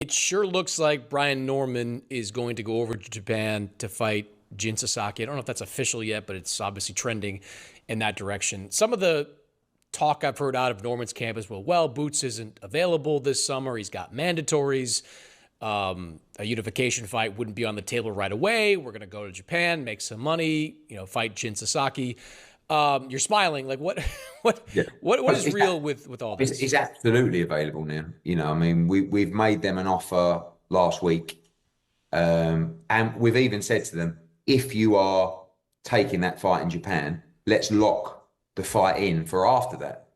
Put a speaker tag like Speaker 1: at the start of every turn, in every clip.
Speaker 1: It sure looks like Brian Norman is going to go over to Japan to fight Jin Sasaki. I don't know if that's official yet, but it's obviously trending in that direction. Some of the talk I've heard out of Norman's camp is, well, Boots isn't available this summer. He's got mandatories. A unification fight wouldn't be on the table right away. We're going to go to Japan, make some money, fight Jin Sasaki. You're smiling. Like what
Speaker 2: Yeah.
Speaker 1: what
Speaker 2: Well,
Speaker 1: is real with all this?
Speaker 2: it's absolutely available now. I mean, we've made them an offer last week, and we've even said to them, if you are taking that fight in Japan, let's lock the fight in for after that,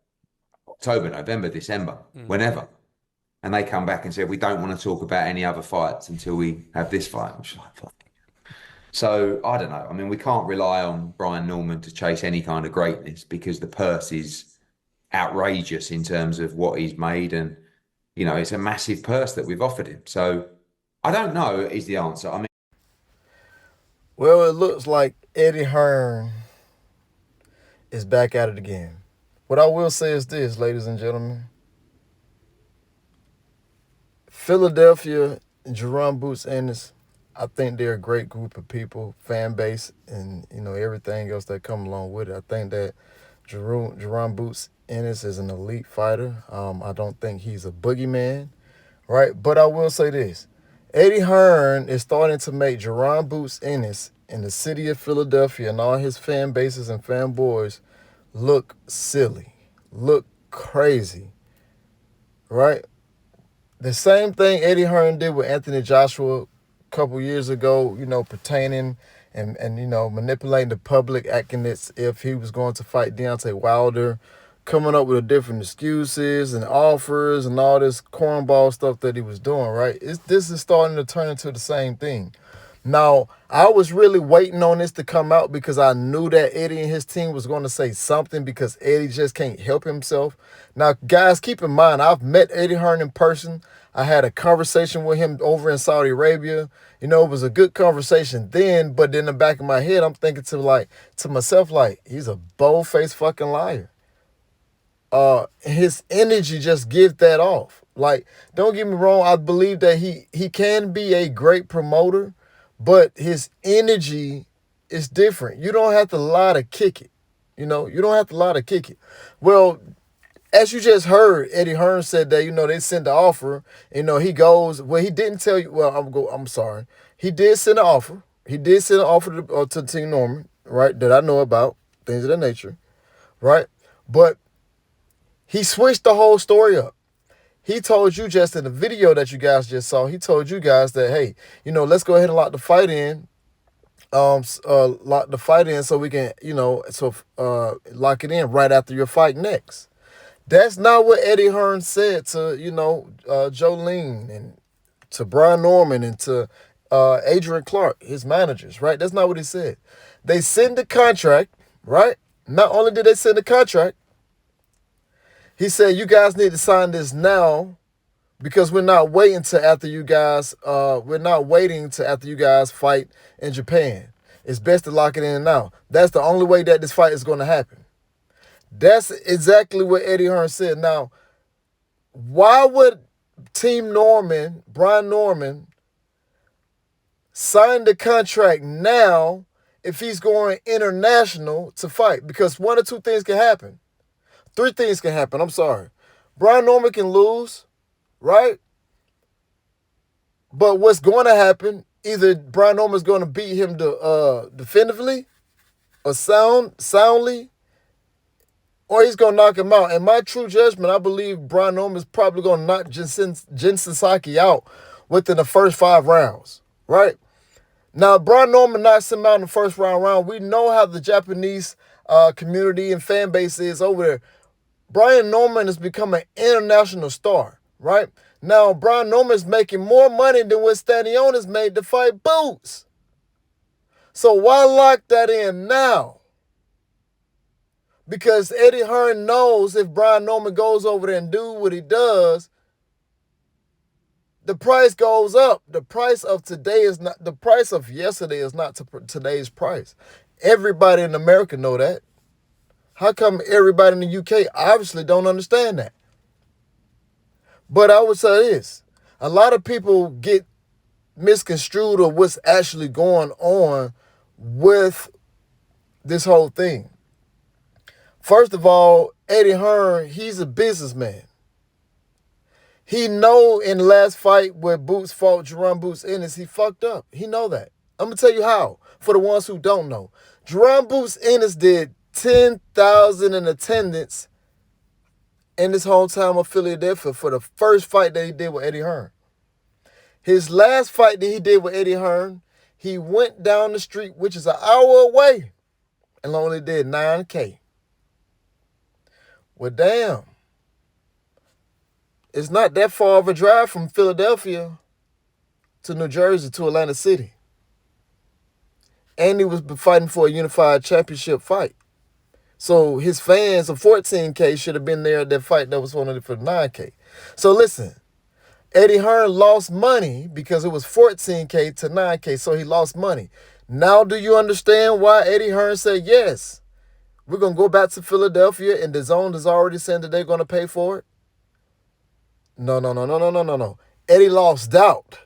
Speaker 2: October, November, December, whenever. And they come back and say, we don't want to talk about any other fights until we have this fight. I'm just like, fuck. So I don't know. I mean, we can't rely on Brian Norman to chase any kind of greatness because the purse is outrageous in terms of what he's made. And, it's a massive purse that we've offered him. So I don't know is the answer. I mean,
Speaker 3: Well, it looks like Eddie Hearn is back at it again. What I will say is this, ladies and gentlemen. Philadelphia, Jaron Boots Ennis, I think they're a great group of people, fan base, and everything else that come along with it. I think that Jaron Boots Ennis is an elite fighter. I don't think he's a boogeyman, right? But I will say this. Eddie Hearn is starting to make Jaron Boots Ennis in the city of Philadelphia and all his fan bases and fanboys look silly, look crazy, right? The same thing Eddie Hearn did with Anthony Joshua a couple years ago, pertaining and manipulating the public, acting as if he was going to fight Deontay Wilder, coming up with different excuses and offers and all this cornball stuff that he was doing, right? This is starting to turn into the same thing. Now, I was really waiting on this to come out because I knew that Eddie and his team was going to say something because Eddie just can't help himself. Now, guys, keep in mind, I've met Eddie Hearn in person. I had a conversation with him over in Saudi Arabia. It was a good conversation then, but in the back of my head, I'm thinking to myself, he's a bold-faced fucking liar. His energy just gives that off. Don't get me wrong, I believe that he can be a great promoter, but his energy is different. You don't have to lie to kick it. You don't have to lie to kick it. Well, as you just heard, Eddie Hearn said that, they sent the offer. He goes, well, he didn't tell you. Well, I'm sorry. He did send an offer. He did send an offer to Team Norman, right, that I know about, things of that nature, right? But he switched the whole story up. He told you just in the video that you guys just saw, he told you guys that, hey, let's go ahead and lock the fight in. Lock the fight in so we can, lock it in right after your fight next. That's not what Eddie Hearn said to, Jolene and to Brian Norman and to Adrian Clark, his managers, right? That's not what he said. They send the contract, right? Not only did they send the contract, he said, you guys need to sign this now because we're not waiting to after you guys fight in Japan. It's best to lock it in now. That's the only way that this fight is going to happen. That's exactly what Eddie Hearn said. Now, why would Team Norman, Brian Norman, sign the contract now if he's going international to fight? Because one or two things can happen. Three things can happen. I'm sorry. Brian Norman can lose, right? But what's going to happen, either Brian Norman's going to beat him definitively or soundly, or he's going to knock him out. In my true judgment, I believe Brian Norman's probably going to knock Jin Sasaki out within the first 5 rounds, right? Now, Brian Norman knocks him out in the first round. We know how the Japanese community and fan base is over there. Brian Norman has become an international star, right? Now, Brian Norman is making more money than what Stanionis made to fight Boots. So why lock that in now? Because Eddie Hearn knows if Brian Norman goes over there and do what he does, the price goes up. The price of yesterday is not today's price. Everybody in America know that. How come everybody in the UK obviously don't understand that? But I would say this. A lot of people get misconstrued of what's actually going on with this whole thing. First of all, Eddie Hearn, he's a businessman. He know in the last fight where Boots fought Jaron Boots Ennis, he fucked up. He know that. I'm going to tell you how, for the ones who don't know. Jaron Boots Ennis did 10,000 in attendance in his hometown of Philadelphia for the first fight that he did with Eddie Hearn. His last fight that he did with Eddie Hearn, he went down the street, which is an hour away, and only did 9K. Well, damn. It's not that far of a drive from Philadelphia to New Jersey to Atlantic City. And he was fighting for a unified championship fight. So his fans of 14K should have been there at that fight that was only for 9K. So listen, Eddie Hearn lost money because it was 14K to 9K, so he lost money. Now do you understand why Eddie Hearn said, yes, we're going to go back to Philadelphia and the zone is already saying that they're going to pay for it? No. Eddie lost out.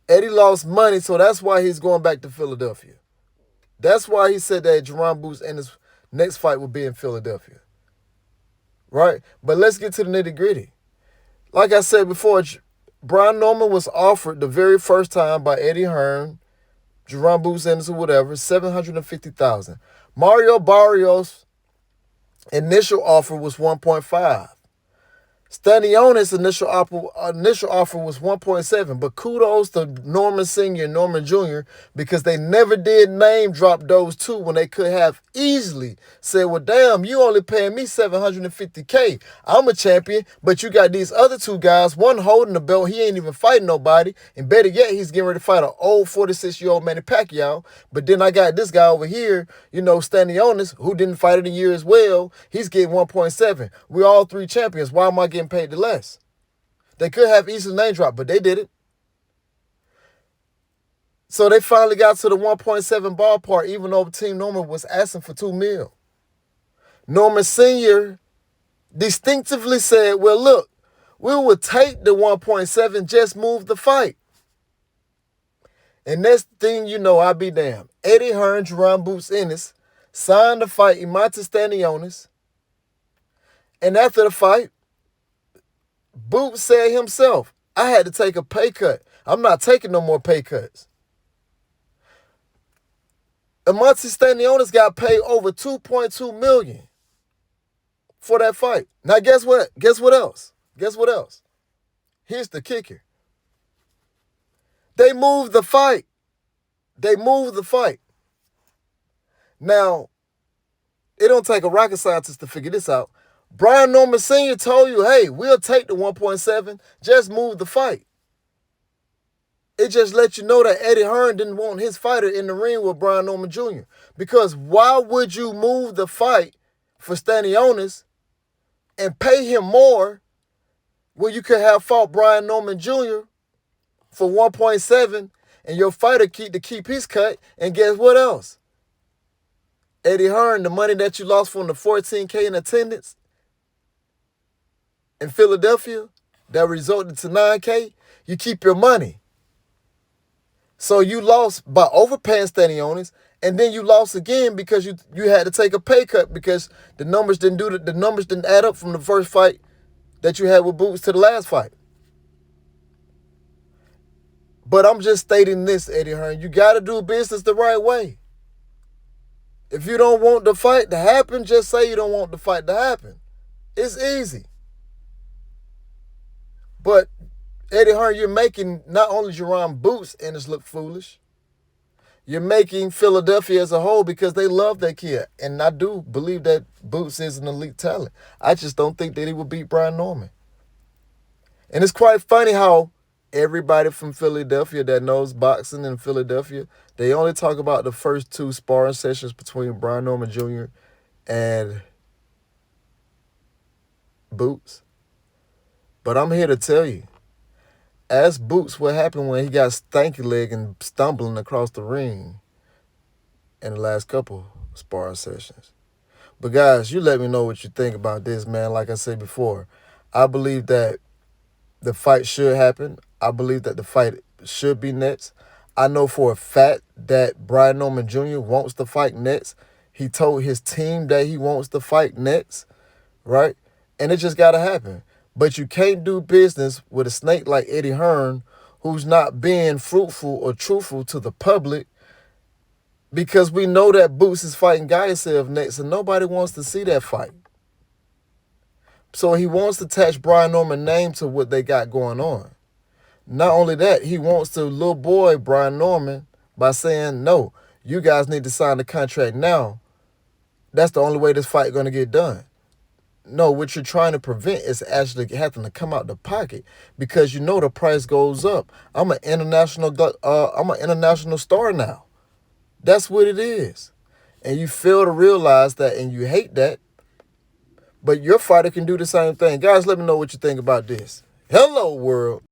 Speaker 3: Eddie lost money, so that's why he's going back to Philadelphia. That's why he said that Jaron Boots and his next fight will be in Philadelphia. Right? But let's get to the nitty-gritty. Like I said before, Brian Norman was offered the very first time by Eddie Hearn, Jaron Boots Ennis or whatever, $750,000. Mario Barrios' initial offer was 1.5. Stanionis' initial offer was 1.7, but kudos to Norman Sr. and Norman Jr. because they never did name drop those two when they could have easily said, well, damn, you only paying me $750K. I'm a champion, but you got these other two guys, one holding the belt, he ain't even fighting nobody, and better yet, he's getting ready to fight an old 46-year-old Manny Pacquiao, but then I got this guy over here, Stanionis, who didn't fight in a year as well, he's getting 1.7. We're all three champions. Why am I getting paid the less? They could have easily name drop, but they didn't. So they finally got to the 1.7 ballpark, even though Team Norman was asking for $2 million. Norman Sr. distinctively said, well, look, we will take the 1.7, just move the fight. And next thing you know, I'll be damned. Eddie Hearn, Jaron Boots Ennis signed the fight, Imantas Stanionis. And after the fight, Boots said himself, I had to take a pay cut. I'm not taking no more pay cuts. Imantas Stanionis got paid over $2.2 million for that fight. Now guess what? Guess what else? Here's the kicker. They moved the fight. Now, it don't take a rocket scientist to figure this out. Brian Norman Sr. told you, hey, we'll take the 1.7, just move the fight. It just let you know that Eddie Hearn didn't want his fighter in the ring with Brian Norman Jr. Because why would you move the fight for Stanionis and pay him more when you could have fought Brian Norman Jr. for 1.7 and your fighter keep his cut, and guess what else? Eddie Hearn, the money that you lost from the 14K in attendance in Philadelphia that resulted to 9K, you keep your money. So you lost by overpaying Stanionis, and then you lost again because you had to take a pay cut because the numbers didn't add up from the first fight that you had with Boots to the last fight. But I'm just stating this, Eddie Hearn, you got to do business the right way. If you don't want the fight to happen, just say you don't want the fight to happen. It's easy. But Eddie Hearn, you're making not only Jaron Boots Ennis look foolish, you're making Philadelphia as a whole because they love that kid. And I do believe that Boots is an elite talent. I just don't think that he would beat Brian Norman. And it's quite funny how everybody from Philadelphia that knows boxing in Philadelphia, they only talk about the first two sparring sessions between Brian Norman Jr. and Boots. But I'm here to tell you, ask Boots what happened when he got stanky leg and stumbling across the ring in the last couple sparring sessions. But guys, you let me know what you think about this, man. Like I said before, I believe that The fight should happen. I believe that the fight should be next. I know for a fact that Brian Norman Jr. wants to fight next. He told his team that he wants to fight next, right? And it just got to happen. But you can't do business with a snake like Eddie Hearn, who's not being fruitful or truthful to the public, because we know that Boots is fighting Gaiasev next, and nobody wants to see that fight. So he wants to attach Brian Norman's name to what they got going on. Not only that, he wants to little boy Brian Norman by saying, no, you guys need to sign the contract now. That's the only way this fight going to get done. No, what you're trying to prevent is actually having to come out the pocket, because you know the price goes up. I'm an international star now. That's what it is. And you fail to realize that, and you hate that. But your fighter can do the same thing. Guys, let me know what you think about this. Hello, world.